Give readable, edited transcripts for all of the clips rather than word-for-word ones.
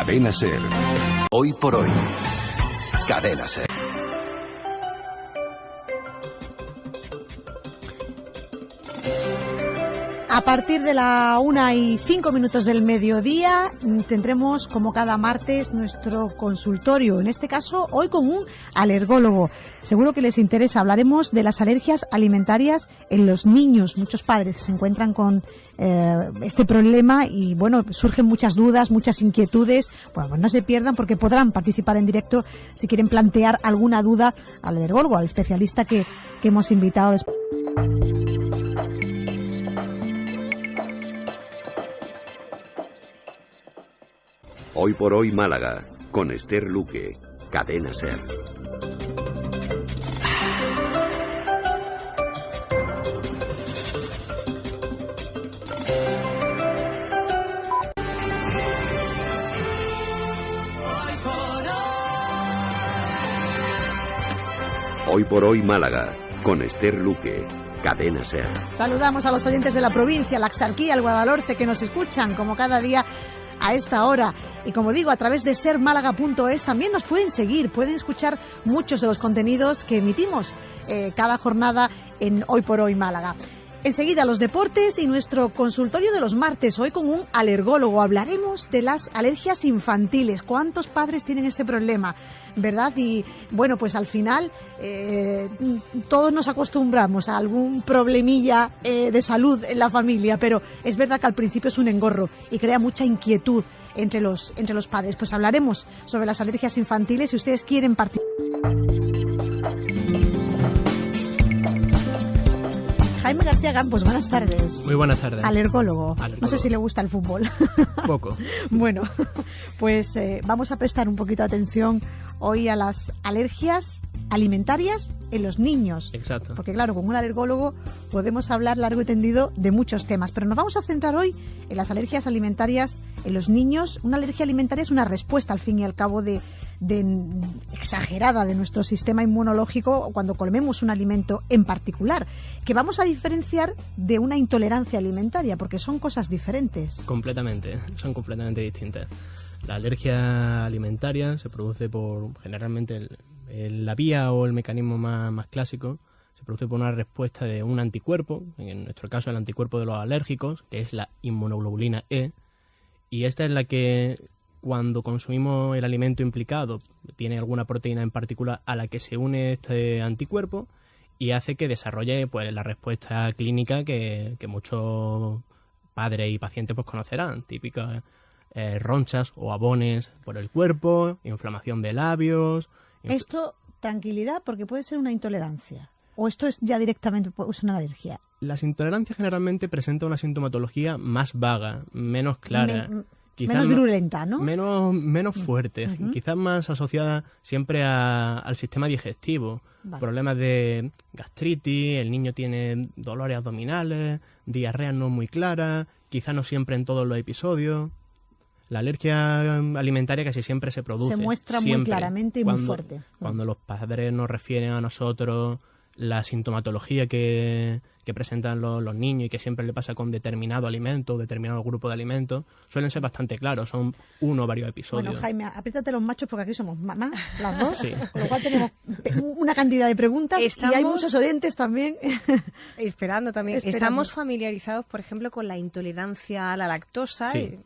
Cadena SER. Hoy por hoy. Cadena SER. A partir de la 1:05 del mediodía tendremos, como cada martes, nuestro consultorio. En este caso, hoy con un alergólogo. Seguro que les interesa. Hablaremos de las alergias alimentarias en los niños. Muchos padres se encuentran con este problema y, bueno, surgen muchas dudas, muchas inquietudes. Bueno, pues no se pierdan porque podrán participar en directo si quieren plantear alguna duda al alergólogo, al especialista que hemos invitado después. Hoy por hoy Málaga, con Esther Luque, Cadena SER. Hoy por hoy Málaga, con Esther Luque, Cadena SER. Saludamos a los oyentes de la provincia, la Axarquía, el Guadalhorce, que nos escuchan como cada día a esta hora. Y como digo, a través de sermálaga.es también nos pueden seguir, pueden escuchar muchos de los contenidos que emitimos cada jornada en Hoy por Hoy Málaga. Enseguida los deportes y nuestro consultorio de los martes, hoy con un alergólogo. Hablaremos de las alergias infantiles. ¿Cuántos padres tienen este problema? ¿Verdad? Y bueno, pues al final todos nos acostumbramos a algún problemilla de salud en la familia, pero es verdad que al principio es un engorro y crea mucha inquietud entre los padres. Pues hablaremos sobre las alergias infantiles si ustedes quieren participar. Jaime García Campos, buenas tardes. Muy buenas tardes. Alergólogo. No sé si le gusta el fútbol. Poco. Bueno, pues vamos a prestar un poquito de atención hoy a las alergias alimentarias en los niños. Exacto. Porque claro, con un alergólogo podemos hablar largo y tendido de muchos temas, pero nos vamos a centrar hoy en las alergias alimentarias en los niños. Una alergia alimentaria es una respuesta, al fin y al cabo, de exagerada de nuestro sistema inmunológico cuando comemos un alimento en particular, que vamos a diferenciar de una intolerancia alimentaria, porque son cosas diferentes. Completamente, son completamente distintas. La alergia alimentaria se produce por, generalmente, la vía o el mecanismo más clásico, se produce por una respuesta de un anticuerpo, en nuestro caso el anticuerpo de los alérgicos, que es la inmunoglobulina E, y esta es la que, cuando consumimos el alimento implicado, tiene alguna proteína en particular a la que se une este anticuerpo y hace que desarrolle pues la respuesta clínica que muchos padres y pacientes pues conocerán, típicas ronchas o abones por el cuerpo, inflamación de labios. Esto, tranquilidad, porque puede ser una intolerancia. ¿O esto es ya directamente pues una alergia? Las intolerancias generalmente presentan una sintomatología más vaga, menos clara. Menos virulenta, ¿no? Menos fuerte, quizás más asociada siempre al sistema digestivo. Vale. Problemas de gastritis, el niño tiene dolores abdominales, diarrea no muy clara, quizás no siempre en todos los episodios. La alergia alimentaria casi siempre se produce. Se muestra muy claramente y muy fuerte. Cuando los padres nos refieren a nosotros la sintomatología que presentan los niños y que siempre le pasa con determinado alimento, determinado grupo de alimentos, suelen ser bastante claros, son uno o varios episodios. Bueno, Jaime, apriétate los machos porque aquí somos mamás, las dos, sí. Con lo cual tenemos una cantidad de preguntas y hay muchos oyentes también. Esperando también. Estamos familiarizados, por ejemplo, con la intolerancia a la lactosa. Sí.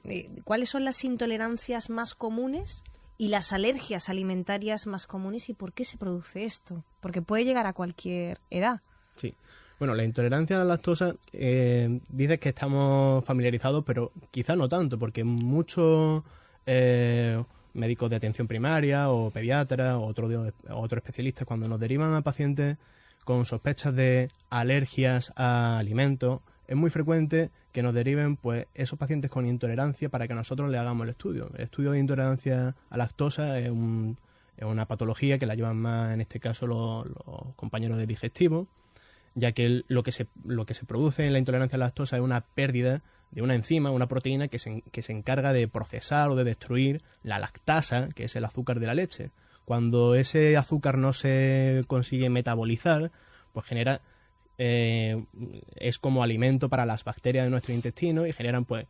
¿Cuáles son las intolerancias más comunes y las alergias alimentarias más comunes y por qué se produce esto? Porque puede llegar a cualquier edad. Sí. Bueno, la intolerancia a la lactosa, dices que estamos familiarizados, pero quizá no tanto, porque muchos médicos de atención primaria o pediatras o otros especialistas, cuando nos derivan a pacientes con sospechas de alergias a alimentos, es muy frecuente que nos deriven pues esos pacientes con intolerancia para que nosotros le hagamos el estudio. El estudio de intolerancia a lactosa es una patología que la llevan más, en este caso, los compañeros de digestivo, ya que lo que se produce en la intolerancia a la lactosa es una pérdida de una enzima, una proteína que se encarga de procesar o de destruir la lactasa, que es el azúcar de la leche. Cuando ese azúcar no se consigue metabolizar, pues genera es como alimento para las bacterias de nuestro intestino y generan pues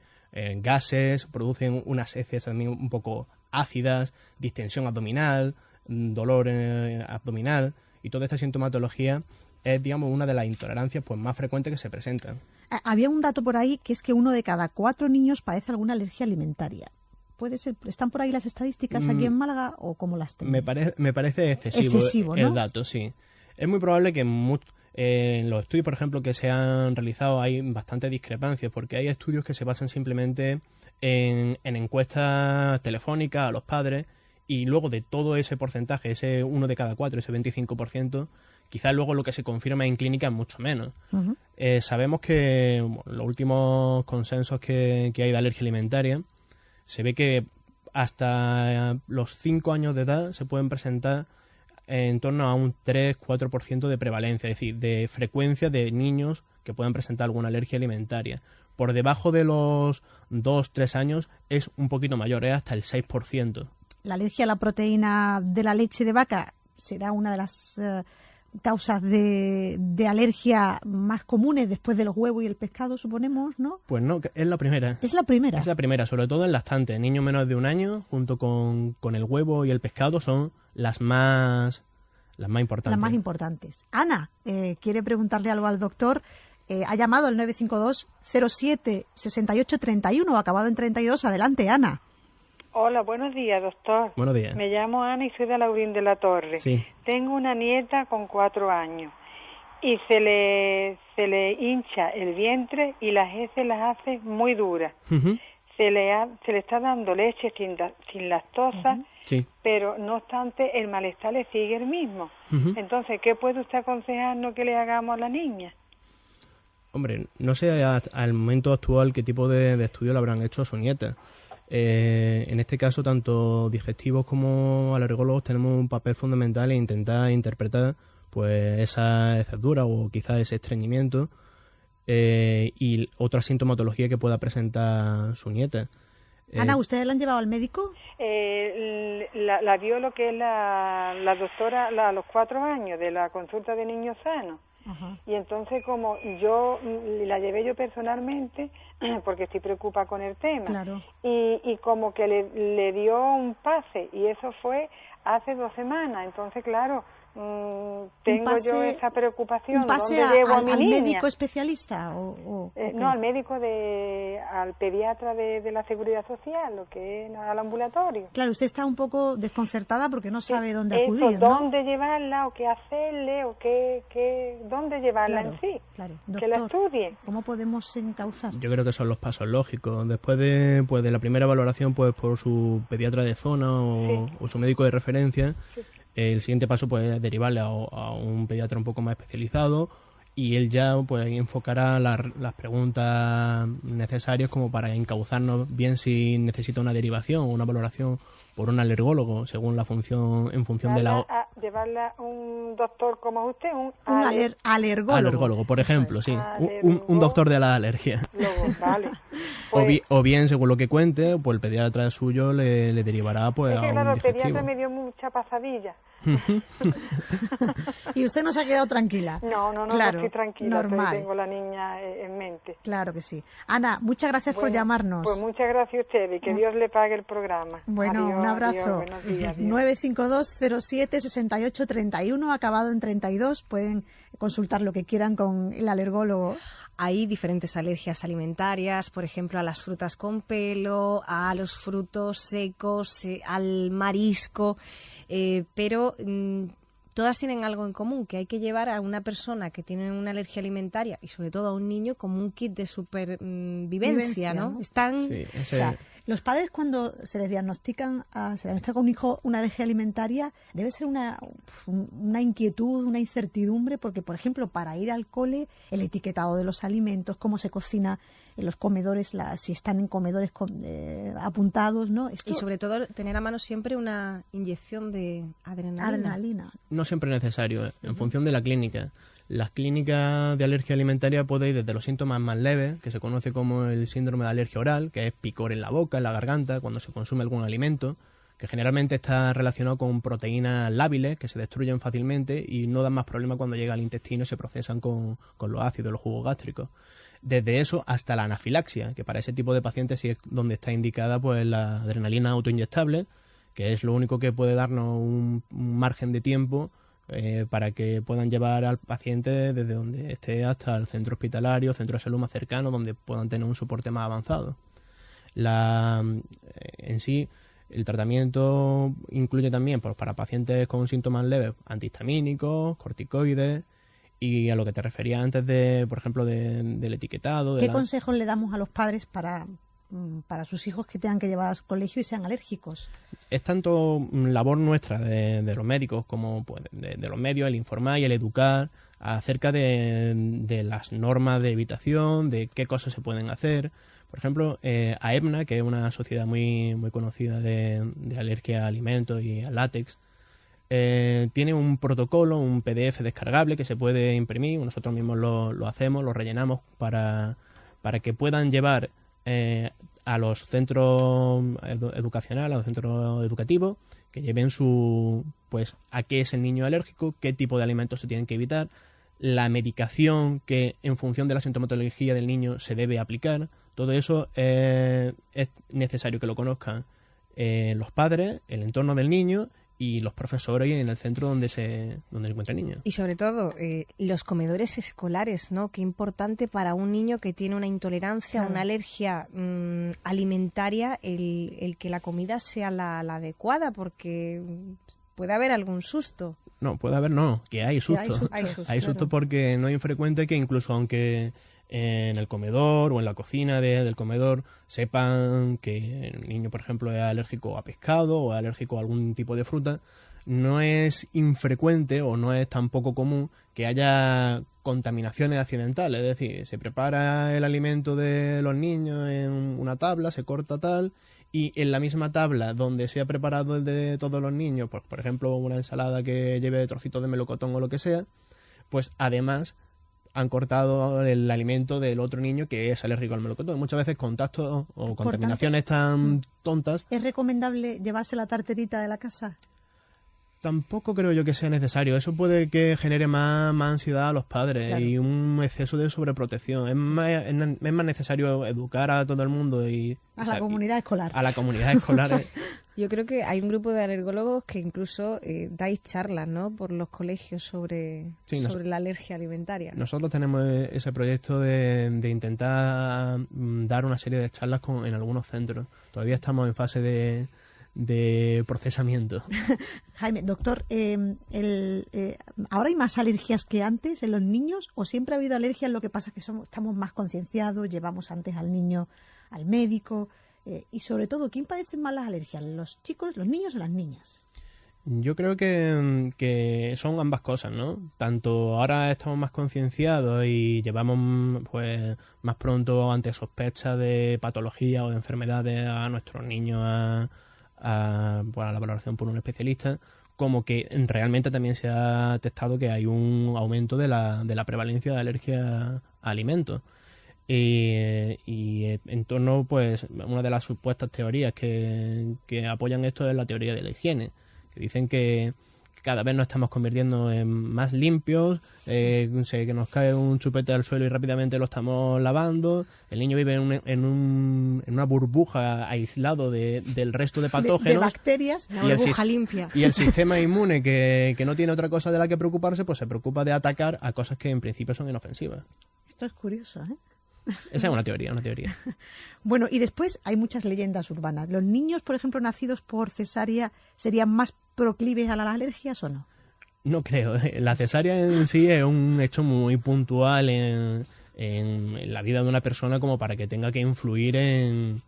gases, producen unas heces también un poco ácidas, distensión abdominal, dolor abdominal, y toda esta sintomatología es, digamos, una de las intolerancias pues más frecuentes que se presentan. Había un dato por ahí que es que 1 de cada 4 niños padece alguna alergia alimentaria. ¿Puede ser? ¿Están por ahí las estadísticas aquí en Málaga o cómo las tenéis? Me parece excesivo, ¿no? El dato, sí. Es muy probable que en los estudios, por ejemplo, que se han realizado hay bastantes discrepancias, porque hay estudios que se basan simplemente en encuestas telefónicas a los padres, y luego de todo ese porcentaje, ese 1 de cada 4, ese 25%, quizás luego lo que se confirma en clínica es mucho menos. Ujú. Sabemos que los últimos consensos que hay de alergia alimentaria, se ve que hasta los 5 años de edad se pueden presentar en torno a un 3-4% de prevalencia, es decir, de frecuencia de niños que puedan presentar alguna alergia alimentaria. Por debajo de los 2-3 años es un poquito mayor, es hasta el 6%. La alergia a la proteína de la leche de vaca será una de las causas de alergia más comunes después de los huevos y el pescado, suponemos, ¿no? Pues no, es la primera. Es la primera. Es la primera, sobre todo en lactantes. Niños menos de 1 año, junto con el huevo y el pescado, son las más importantes. Las más importantes. Ana, quiere preguntarle algo al doctor. Ha llamado al 952 07 68 31, acabado en 32. Adelante, Ana. Hola, buenos días, doctor. Buenos días. Me llamo Ana y soy de Laurín de la Torre. Sí. Tengo una nieta con 4 años y se le hincha el vientre y las heces las hace muy duras. Ujú. Se le está dando leche sin lactosa, Sí. pero no obstante el malestar le sigue el mismo. Ujú. Entonces, ¿qué puede usted aconsejarnos que le hagamos a la niña? Hombre, no sé al momento actual qué tipo de estudio le habrán hecho a su nieta. En este caso, tanto digestivos como alergólogos tenemos un papel fundamental en intentar interpretar pues esa hecedura o quizás ese estreñimiento y otra sintomatología que pueda presentar su nieta. Ana, ¿ustedes la han llevado al médico? La vio lo que es la doctora a los 4 años de la consulta de niños sanos. Ajá. Y entonces como yo la llevé yo personalmente, porque estoy preocupada con el tema, Claro. y como que le dio un pase, y eso fue hace 2 semanas. Entonces, claro, tengo yo esa preocupación. ¿Un pase ¿Dónde llevo a mi al niña? médico especialista? ¿O qué? No, al médico, al pediatra de la Seguridad Social, lo que es al ambulatorio. Claro, usted está un poco desconcertada porque no sabe dónde Eso, acudir, ¿no? dónde llevarla, o qué hacerle, o dónde llevarla Claro, en sí. claro. Que la Doctor, estudie. ¿cómo podemos encauzar? Yo creo que son los pasos lógicos. Después de la primera valoración pues por su pediatra de zona o su médico de referencia, el siguiente paso pues es derivarle a un pediatra un poco más especializado, y él ya pues enfocará las preguntas necesarias como para encauzarnos bien si necesita una derivación o una valoración por un alergólogo según la función, en función de la Llevarla a un doctor como usted, un alergólogo. alergólogo, por Eso ejemplo, es. sí, Alergólogo. un doctor de la alergia. Vale. O bien, según lo que cuente, pues el pediatra suyo le derivará pues Es a que un claro, el digestivo. pediatra me dio mucha pasadilla. Y usted no se ha quedado tranquila. No, Claro, estoy tranquila, normal. tengo la niña en mente. Claro que sí. Ana, muchas gracias por Bueno, llamarnos. Pues muchas gracias a ustedes y que Dios le pague el programa. Bueno, Adiós, un adiós, abrazo. buenos días, adiós. 952 07 68 31, acabado en 32. Pueden consultar lo que quieran con el alergólogo. Hay diferentes alergias alimentarias, por ejemplo, a las frutas con pelo, a los frutos secos, al marisco, pero todas tienen algo en común, que hay que llevar a una persona que tiene una alergia alimentaria y sobre todo a un niño como un kit de supervivencia, ¿no? ¿no? Están... Sí, O sea, los padres cuando se les diagnostican a un hijo una alergia alimentaria, debe ser una inquietud, una incertidumbre, porque, por ejemplo, para ir al cole, el etiquetado de los alimentos, cómo se cocina en los comedores, si están en comedores apuntados, ¿no? Esto, Y sobre todo tener a mano siempre una inyección de adrenalina. no siempre es necesario, en función de la clínica. Las clínicas de alergia alimentaria pueden ir desde los síntomas más leves, que se conoce como el síndrome de alergia oral, que es picor en la boca, en la garganta, cuando se consume algún alimento, que generalmente está relacionado con proteínas lábiles que se destruyen fácilmente y no dan más problema cuando llega al intestino y se procesan con los ácidos, los jugos gástricos. Desde eso hasta la anafilaxia, que para ese tipo de pacientes sí es donde está indicada pues la adrenalina autoinyectable, que es lo único que puede darnos un margen de tiempo para que puedan llevar al paciente desde donde esté hasta el centro hospitalario, centro de salud más cercano, donde puedan tener un soporte más avanzado. En sí, el tratamiento incluye también, pues, para pacientes con síntomas leves, antihistamínicos, corticoides, y a lo que te refería antes por ejemplo, del etiquetado. ¿Qué consejos le damos a los padres para sus hijos que tengan que llevar al colegio y sean alérgicos? Es tanto labor nuestra de los médicos como, pues, de los medios, el informar y el educar acerca de las normas de evitación, de qué cosas se pueden hacer. Por ejemplo, AEBNA, que es una sociedad muy, muy conocida de alergia a alimentos y a látex, tiene un protocolo, un PDF descargable que se puede imprimir. Nosotros mismos lo hacemos, lo rellenamos para que puedan llevar a los centros educacionales, a los centros educativos, que lleven pues a qué es el niño alérgico, qué tipo de alimentos se tienen que evitar, la medicación que en función de la sintomatología del niño se debe aplicar. Todo eso es necesario que lo conozcan los padres, el entorno del niño y los profesores en el centro donde se encuentra el niño. Y sobre todo, los comedores escolares, ¿no? Qué importante para un niño que tiene una intolerancia, claro, una alergia alimentaria, el que la comida sea la adecuada, porque puede haber algún susto. No, puede haber, no, que hay susto. Hay susto, porque no es infrecuente que incluso aunque en el comedor o en la cocina del comedor sepan que el niño, por ejemplo, es alérgico a pescado o es alérgico a algún tipo de fruta, no es infrecuente o no es tan poco común que haya contaminaciones accidentales. Es decir, se prepara el alimento de los niños en una tabla, se corta tal, y en la misma tabla donde se ha preparado el de todos los niños, pues, por ejemplo, una ensalada que lleve trocitos de melocotón o lo que sea, pues además han cortado el alimento del otro niño que es alérgico al melocotón. Muchas veces contactos o contaminaciones tan tontas. ¿Es recomendable llevarse la tarterita de la casa? Tampoco creo yo que sea necesario. Eso puede que genere más ansiedad a los padres, claro, y un exceso de sobreprotección. Es más necesario educar a todo el mundo y a la comunidad escolar. A la comunidad escolar. Yo creo que hay un grupo de alergólogos que incluso dais charlas, ¿no?, por los colegios sobre la alergia alimentaria. Nosotros tenemos ese proyecto de intentar dar una serie de charlas en algunos centros. Todavía estamos en fase de procesamiento. Jaime, doctor, ¿ahora hay más alergias que antes en los niños o siempre ha habido alergias? Lo que pasa es que estamos más concienciados, llevamos antes al niño al médico, y sobre todo, ¿quién padece más las alergias? ¿Los chicos, los niños o las niñas? Yo creo que son ambas cosas, ¿no? Tanto ahora estamos más concienciados y llevamos, pues, más pronto ante sospechas de patología o de enfermedades a nuestros niños a la valoración por un especialista, como que realmente también se ha testado que hay un aumento de la prevalencia de alergia a alimentos. Y en torno, pues, una de las supuestas teorías que apoyan esto es la teoría de la higiene, que dicen que cada vez nos estamos convirtiendo en más limpios, que nos cae un chupete al suelo y rápidamente lo estamos lavando, el niño vive en una burbuja aislado del resto de patógenos, de bacterias, una burbuja limpia. Y el sistema inmune, que no tiene otra cosa de la que preocuparse, pues se preocupa de atacar a cosas que en principio son inofensivas. Esto es curioso, ¿eh? Esa es una teoría. Bueno, y después hay muchas leyendas urbanas. ¿Los niños, por ejemplo, nacidos por cesárea, serían más proclives a las alergias o no? No creo. La cesárea en sí es un hecho muy puntual en la vida de una persona como para que tenga que influir en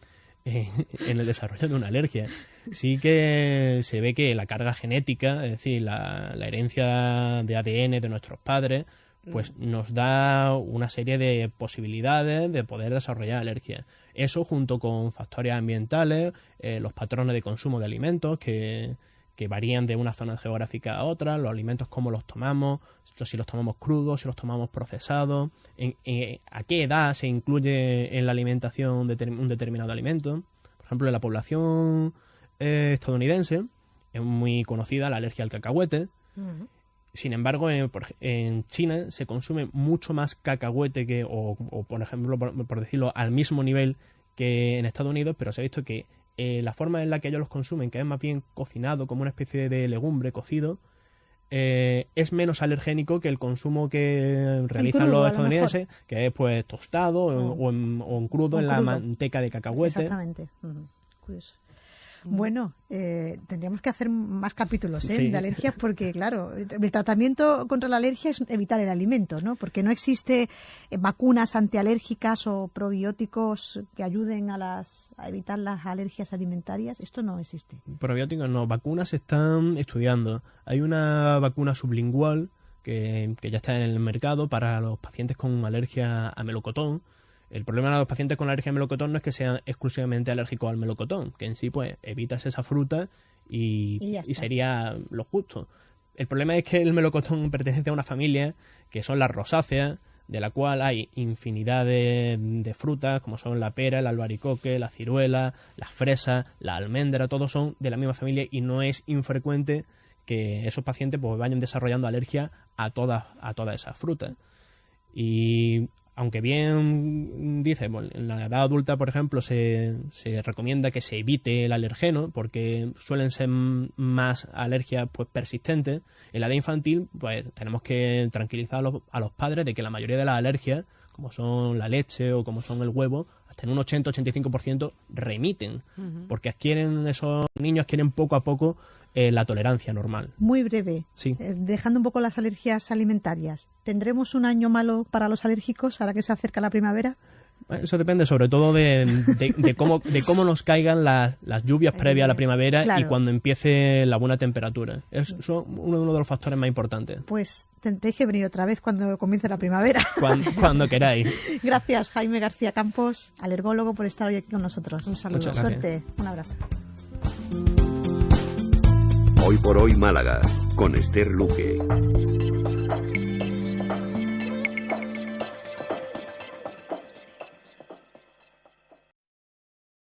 el desarrollo de una alergia. Sí que se ve que la carga genética, es decir, la herencia de ADN de nuestros padres, pues nos da una serie de posibilidades de poder desarrollar alergias. Eso junto con factores ambientales, los patrones de consumo de alimentos que varían de una zona geográfica a otra, los alimentos cómo los tomamos, si los tomamos crudos, si los tomamos procesados, a qué edad se incluye en la alimentación un determinado alimento. Por ejemplo, en la población estadounidense es muy conocida la alergia al cacahuete. Uh-huh. Sin embargo, en China se consume mucho más cacahuete o por ejemplo, por decirlo, al mismo nivel que en Estados Unidos, pero se ha visto que la forma en la que ellos los consumen, que es más bien cocinado, como una especie de legumbre cocido, es menos alergénico que el consumo que realizan crudo, los a lo estadounidenses, que es pues tostado o en crudo en la crudo. manteca de cacahuete. Exactamente. Curioso. Bueno, tendríamos que hacer más capítulos Sí. de alergias porque, claro, el tratamiento contra la alergia es evitar el alimento, ¿no? Porque no existe vacunas antialérgicas o probióticos que ayuden a evitar las alergias alimentarias. Esto no existe. Probióticos no, vacunas se están estudiando. Hay una vacuna sublingual que ya está en el mercado para los pacientes con alergia a melocotón. El problema de los pacientes con alergia a melocotón no es que sean exclusivamente alérgicos al melocotón, que en sí pues evitas esa fruta y sería lo justo. El problema es que el melocotón pertenece a una familia que son las rosáceas, de la cual hay infinidad de frutas, como son la pera, el albaricoque, la ciruela, las fresas, la almendra, todos son de la misma familia y no es infrecuente que esos pacientes pues vayan desarrollando alergia a todas esas frutas. Y aunque bien dice, bueno, en la edad adulta, por ejemplo, se recomienda que se evite el alergeno porque suelen ser más alergias pues persistentes. En la edad infantil, pues tenemos que tranquilizar a los padres de que la mayoría de las alergias, como son la leche o como son el huevo, hasta en un 80-85% remiten, porque esos niños adquieren poco a poco la tolerancia normal. Muy breve, Sí. Dejando un poco las alergias alimentarias. ¿Tendremos un año malo para los alérgicos ahora que se acerca la primavera? Eso depende sobre todo de cómo nos caigan las lluvias previas a la primavera Claro. y cuando empiece la buena temperatura. Es uno de los factores más importantes. Pues tendréis que venir otra vez cuando comience la primavera. Cuando queráis. Gracias, Jaime García Campos, alergólogo, por estar hoy aquí con nosotros. Un saludo. Muchas gracias. Suerte, un abrazo. Hoy por hoy Málaga, con Esther Luque.